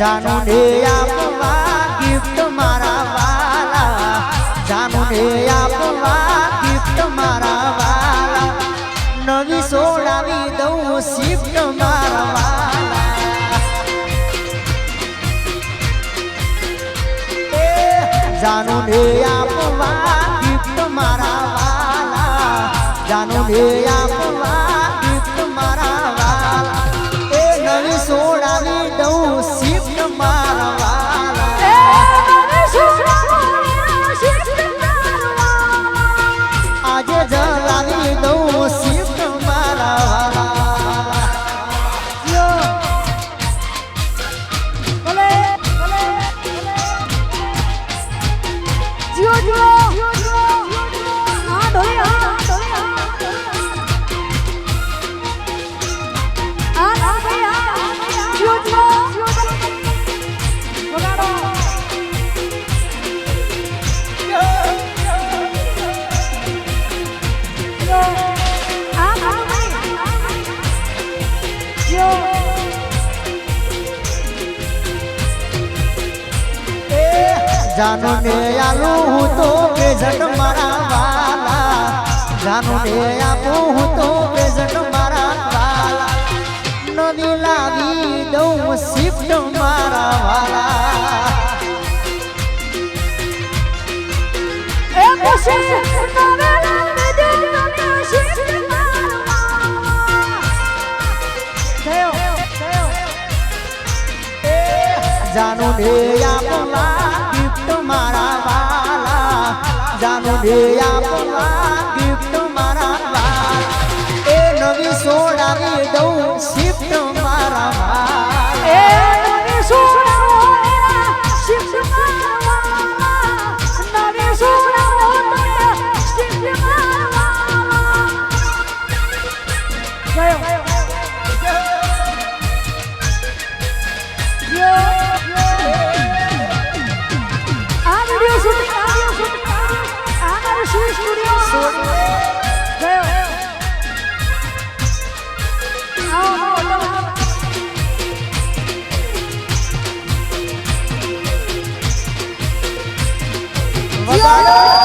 જાનુ ને આપવા ગિફ્ટ મારા વાલા જાનુ ને આપવા ગિફ્ટ મારા વાલા નવી સોડાવી દઉં શિફ્ટ મારા વાલા જાનુ ને આપવા ગિફ્ટ મારા વાલા જાનુ ને આપવા ગિફ્ટ મારા વાલા એ નવી સોડાવી દઉં શિફ્ટ મારા વાલા આજે જલાવી દઉં શિફ્ટ મારા વાલા જીઓ જીઓ હા ઢોલે હા જાનુ ને આલું હું તો પ્રેઝન્ટ મારા વાલા જાનુ ને આપું હું તો પ્રેઝન્ટ મારા વાલા નવી લાવી દઉં શિફ્ટ મારા વાલા એ ખુશી નવે લાવી દે તમે શિફ્ટ મારા જયો જાનુ ને આપવા ગિફ્ટ મારા વાલા જાનુ ને આપવા ગિફ્ટ મારા વાલા એ નવી સોડાવી દઉં શિફ્ટ મારા વાલા એ નવી સોડાવો શિફ્ટ મારા વાલા નવી સોડાવો શિફ્ટ મારા જયો વગાડો